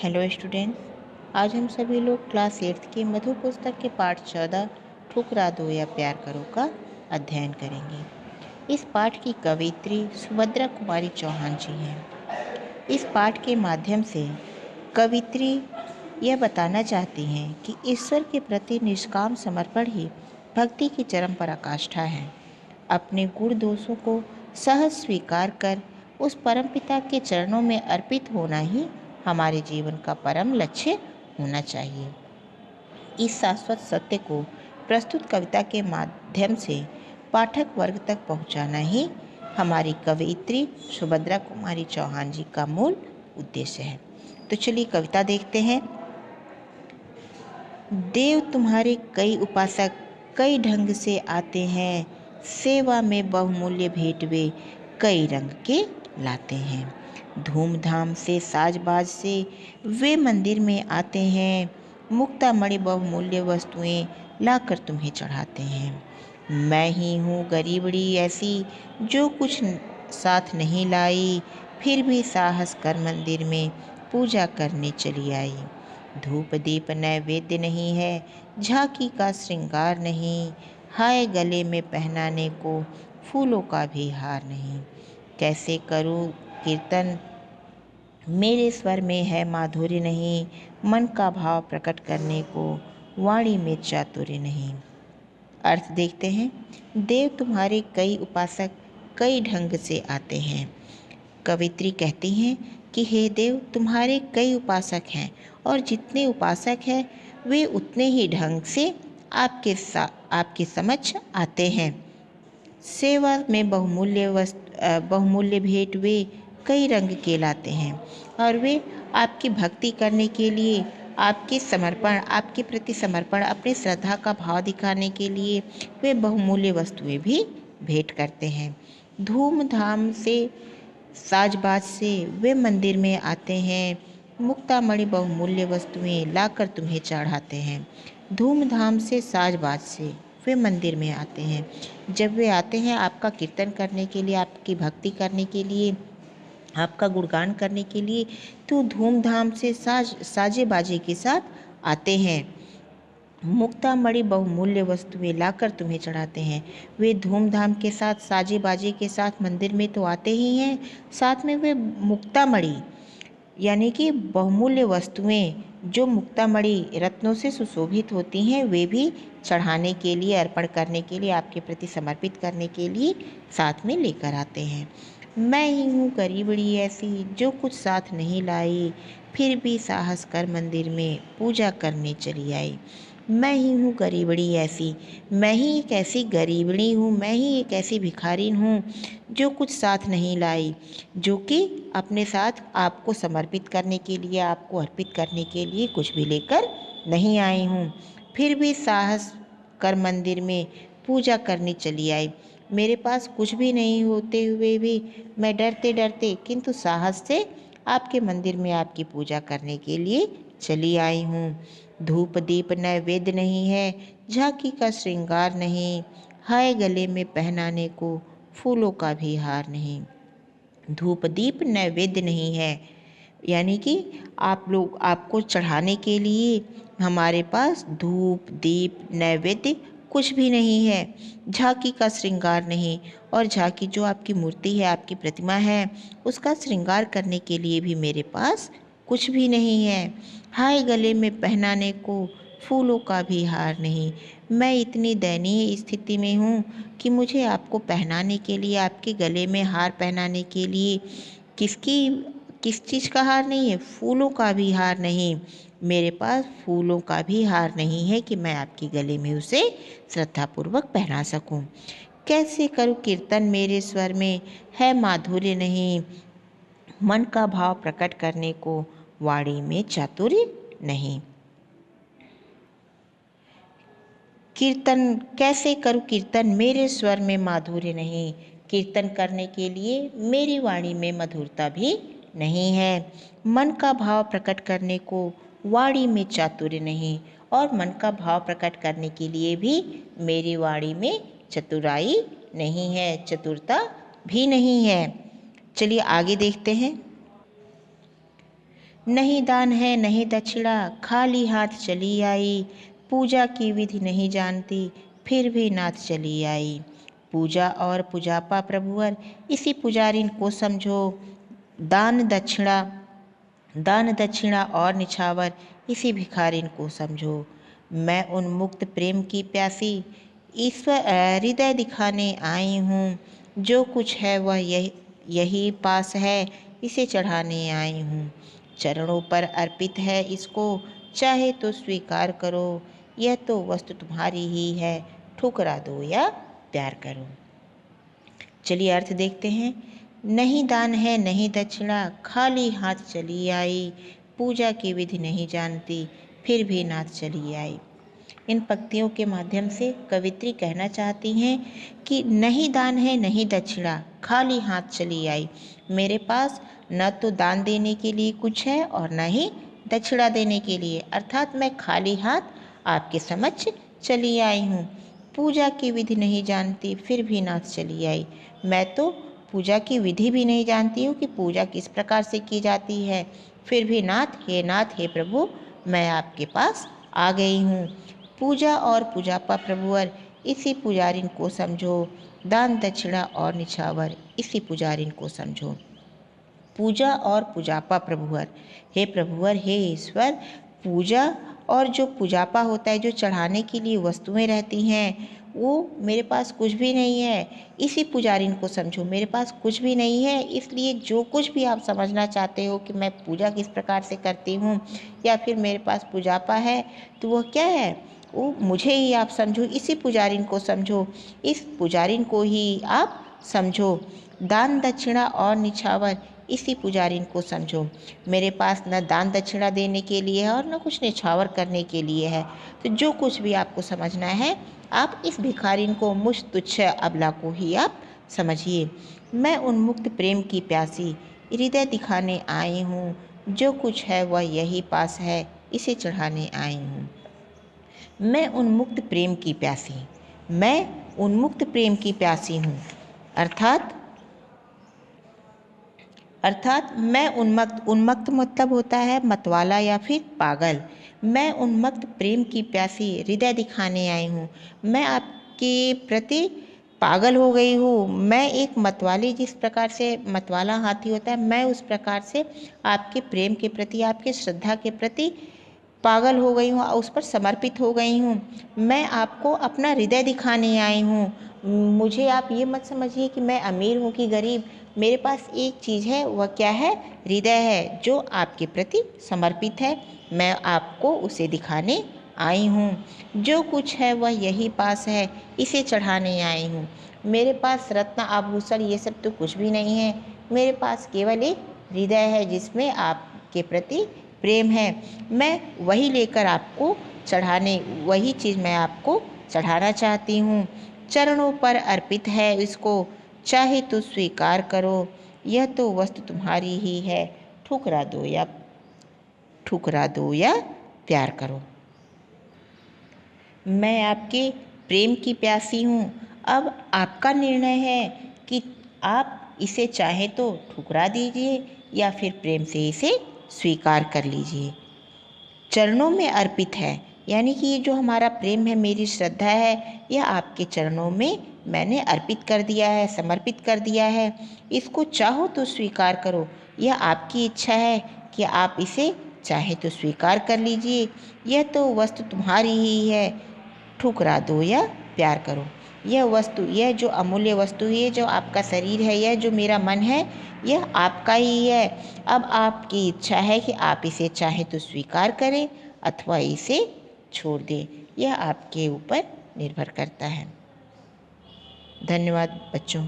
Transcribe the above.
Hello students, आज हम सभी लोग क्लास 8th के मधु पुस्तक के पाठ 14 ठुकरा दो या प्यार करो का अध्ययन करेंगे। इस पाठ की कवयित्री सुभद्रा कुमारी चौहान जी हैं। इस पाठ के माध्यम से कवयित्री यह बताना चाहती हैं कि ईश्वर के प्रति निष्काम समर्पण ही भक्ति की चरम पराकाष्ठा है। अपने गुण दोषों को सहज स्वीकार कर उस परमपिता के चरणों में अर्पित होना ही हमारे जीवन का परम लक्ष्य होना चाहिए। इस शाश्वत सत्य को प्रस्तुत कविता के माध्यम से पाठक वर्ग तक पहुंचाना ही हमारी कवयित्री सुभद्रा कुमारी चौहान जी का मूल उद्देश्य है। तो चलिए कविता देखते हैं। देव तुम्हारे कई उपासक कई ढंग से आते हैं, सेवा में बहुमूल्य भेंट वे कई रंग के लाते हैं। धूमधाम से साजबाज से वे मंदिर में आते हैं, मुक्ता मणि बहुमूल्य वस्तुएं लाकर तुम्हें चढ़ाते हैं। मैं ही हूँ गरीबड़ी ऐसी जो कुछ साथ नहीं लाई, फिर भी साहस कर मंदिर में पूजा करने चली आई। धूप दीप नैवेद्य नहीं है, झांकी का श्रृंगार नहीं, हाय गले में पहनाने को फूलों का भी हार नहीं। कैसे करूं कीर्तन मेरे स्वर में है माधुर्य नहीं, मन का भाव प्रकट करने को वाणी में चातुर्य नहीं। अर्थ देखते हैं। देव तुम्हारे कई उपासक कई ढंग से आते हैं। कवित्री कहती हैं कि हे देव तुम्हारे कई उपासक हैं और जितने उपासक हैं वे उतने ही ढंग से आपके समक्ष आते हैं। सेवा में बहुमूल्य भेंट वे कई रंग के लाते हैं और वे आपकी भक्ति करने के लिए आपके प्रति समर्पण, अपनी श्रद्धा का भाव दिखाने के लिए वे बहुमूल्य वस्तुएं भी भेंट करते हैं। धूमधाम से साजबाज से वे मंदिर में आते हैं, मुक्तामणि बहुमूल्य वस्तुएं लाकर तुम्हें चढ़ाते हैं। धूमधाम से साजबाज से वे मंदिर में आते हैं। जब वे आते हैं आपका कीर्तन करने के लिए, आपकी भक्ति करने के लिए, आपका गुणगान करने के लिए, तो धूमधाम से साजे बाजे के साथ आते हैं। मुक्तामणि बहुमूल्य वस्तुएं लाकर तुम्हें चढ़ाते हैं। वे धूमधाम के साथ साजे बाजे के साथ मंदिर में तो आते ही हैं, साथ में वे मुक्तामणि यानी कि बहुमूल्य वस्तुएं जो मुक्तामणि रत्नों से सुशोभित होती हैं वे भी चढ़ाने के लिए, अर्पण करने के लिए, आपके प्रति समर्पित करने के लिए साथ में लेकर आते हैं। मैं ही हूँ गरीबड़ी ऐसी जो कुछ साथ नहीं लाई, फिर भी साहस कर मंदिर में पूजा करने चली आई। मैं ही हूँ गरीबड़ी ऐसी, मैं ही एक ऐसी गरीबड़ी हूँ, मैं ही एक ऐसी भिखारी हूँ जो कुछ साथ नहीं लाई, जो कि अपने साथ आपको समर्पित करने के लिए, आपको अर्पित करने के लिए कुछ भी लेकर नहीं आई हूँ। फिर भी साहस कर मंदिर में पूजा करने चली आई। मेरे पास कुछ भी नहीं होते हुए भी मैं डरते डरते किंतु साहस से आपके मंदिर में आपकी पूजा करने के लिए चली आई हूँ। धूप दीप नैवेद्य नहीं है, झांकी का श्रृंगार नहीं, हाय गले में पहनाने को फूलों का भी हार नहीं। धूप दीप नैवेद्य नहीं है यानी कि आपको चढ़ाने के लिए हमारे पास धूप दीप नैवेद्य कुछ भी नहीं है, झांकी का श्रृंगार नहीं, और झांकी जो आपकी मूर्ति है, आपकी प्रतिमा है, उसका श्रृंगार करने के लिए भी मेरे पास कुछ भी नहीं है। हाय गले में पहनाने को फूलों का भी हार नहीं। मैं इतनी दयनीय स्थिति में हूँ कि मुझे आपको पहनाने के लिए, आपके गले में हार पहनाने के लिए किस चीज़ का हार नहीं है? फूलों का भी हार नहीं। मेरे पास फूलों का भी हार नहीं है कि मैं आपके गले में उसे श्रद्धापूर्वक पहना सकूं। कैसे करूं कीर्तन मेरे स्वर में है माधुर्य नहीं, मन का भाव प्रकट करने को वाणी में चातुर्य नहीं। कैसे करूं कीर्तन मेरे स्वर में माधुर्य नहीं, कीर्तन करने के लिए मेरी वाणी में मधुरता भी नहीं है। मन का भाव प्रकट करने को वाणी में चातुर्य नहीं, और मन का भाव प्रकट करने के लिए भी मेरी वाणी में चतुराई नहीं है, चतुरता भी नहीं है। चलिए आगे देखते हैं। नहीं दान है नहीं दक्षिणा, खाली हाथ चली आई। पूजा की विधि नहीं जानती, फिर भी नाथ चली आई। पूजा और पूजापा प्रभुवर, इसी पुजारिन को समझो। दान दक्षिणा दान दक्षिणा और निछावर, इसी भिखारिन को समझो। मैं उन्मुक्त प्रेम की प्यासी, ईश्वर हृदय दिखाने आई हूँ। जो कुछ है वह यही पास है, इसे चढ़ाने आई हूँ। चरणों पर अर्पित है इसको, चाहे तो स्वीकार करो। यह तो वस्तु तुम्हारी ही है, ठुकरा दो या प्यार करो। चलिए अर्थ देखते हैं। नहीं दान है नहीं दक्षिणा, खाली हाथ चली आई। पूजा की विधि नहीं जानती, फिर भी नाथ चली आई। इन पंक्तियों के माध्यम से कवित्री कहना चाहती हैं कि नहीं दान है नहीं दक्षिणा, खाली हाथ चली आई। मेरे पास न तो दान देने के लिए कुछ है और न ही दक्षिणा देने के लिए, अर्थात मैं खाली हाथ आपके समक्ष चली आई हूँ। पूजा की विधि नहीं जानती, फिर भी नाथ चली आई। मैं तो पूजा की विधि भी नहीं जानती हूँ कि पूजा किस प्रकार से की जाती है, फिर भी नाथ हे प्रभु, मैं आपके पास आ गई हूँ। पूजा और पूजापा प्रभुवर, इसी पुजारिन को समझो। दान दक्षिणा और निछावर, इसी पुजारिन को समझो। पूजा और पूजापा प्रभुवर, हे प्रभुवर हे ईश्वर, पूजा और जो पूजापा होता है, जो चढ़ाने के लिए वस्तुएं रहती हैं, वो मेरे पास कुछ भी नहीं है। इसी पुजारिन को समझो। मेरे पास कुछ भी नहीं है, इसलिए जो कुछ भी आप समझना चाहते हो कि मैं पूजा किस प्रकार से करती हूँ या फिर मेरे पास पूजापा है, तो वह क्या है, वो मुझे ही आप समझो। इसी पुजारिन को समझो, इस पुजारिन को ही आप समझो। दान दक्षिणा और निछावर, इसी पुजारिन को समझो। मेरे पास न दान दक्षिणा देने के लिए है और न कुछ निछावर करने के लिए है। तो जो कुछ भी आपको समझना है, आप इस भिखारिन को, मुझ तुच्छ अबला को ही आप समझिए। मैं उन्मुक्त प्रेम की प्यासी, हृदय दिखाने आई हूँ। जो कुछ है वह यही पास है, इसे चढ़ाने आई हूँ। मैं उन्मुक्त प्रेम की प्यासी, मैं उन्मुक्त प्रेम की प्यासी हूँ, अर्थात मैं उन्मत्त मतलब होता है मतवाला या फिर पागल। मैं उन्मत्त प्रेम की प्यासी, हृदय दिखाने आई हूँ। मैं आपके प्रति पागल हो गई हूँ। मैं एक मतवाली, जिस प्रकार से मतवाला हाथी होता है, मैं उस प्रकार से आपके प्रेम के प्रति, आपके श्रद्धा के प्रति पागल हो गई हूँ, उस पर समर्पित हो गई हूँ। मैं आपको अपना हृदय दिखाने आई हूँ। मुझे आप ये मत समझिए कि मैं अमीर हूँ कि गरीब। मेरे पास एक चीज़ है, वह क्या है, हृदय है, जो आपके प्रति समर्पित है। मैं आपको उसे दिखाने आई हूँ। जो कुछ है वह यही पास है, इसे चढ़ाने आई हूँ। मेरे पास रत्न आभूषण ये सब तो कुछ भी नहीं है। मेरे पास केवल एक हृदय है, जिसमें आपके प्रति प्रेम है। मैं वही लेकर आपको चढ़ाने, वही चीज़ मैं आपको चढ़ाना चाहती हूँ। चरणों पर अर्पित है इसको, चाहे तो स्वीकार करो। यह तो वस्तु तुम्हारी ही है, ठुकरा दो या प्यार करो। मैं आपके प्रेम की प्यासी हूँ। अब आपका निर्णय है कि आप इसे चाहे तो ठुकरा दीजिए या फिर प्रेम से इसे स्वीकार कर लीजिए। चरणों में अर्पित है, यानी कि ये जो हमारा प्रेम है, मेरी श्रद्धा है, यह आपके चरणों में मैंने अर्पित कर दिया है, समर्पित कर दिया है। इसको चाहो तो स्वीकार करो। यह आपकी इच्छा है कि आप इसे चाहे तो स्वीकार कर लीजिए। यह तो वस्तु तुम्हारी ही है, ठुकरा दो या प्यार करो। यह वस्तु, यह जो अमूल्य वस्तु है, जो आपका शरीर है, यह जो मेरा मन है, यह आपका ही है। अब आपकी इच्छा है कि आप इसे चाहे तो स्वीकार करें अथवा इसे छोड़ दें। यह आपके ऊपर निर्भर करता है। धन्यवाद बच्चों।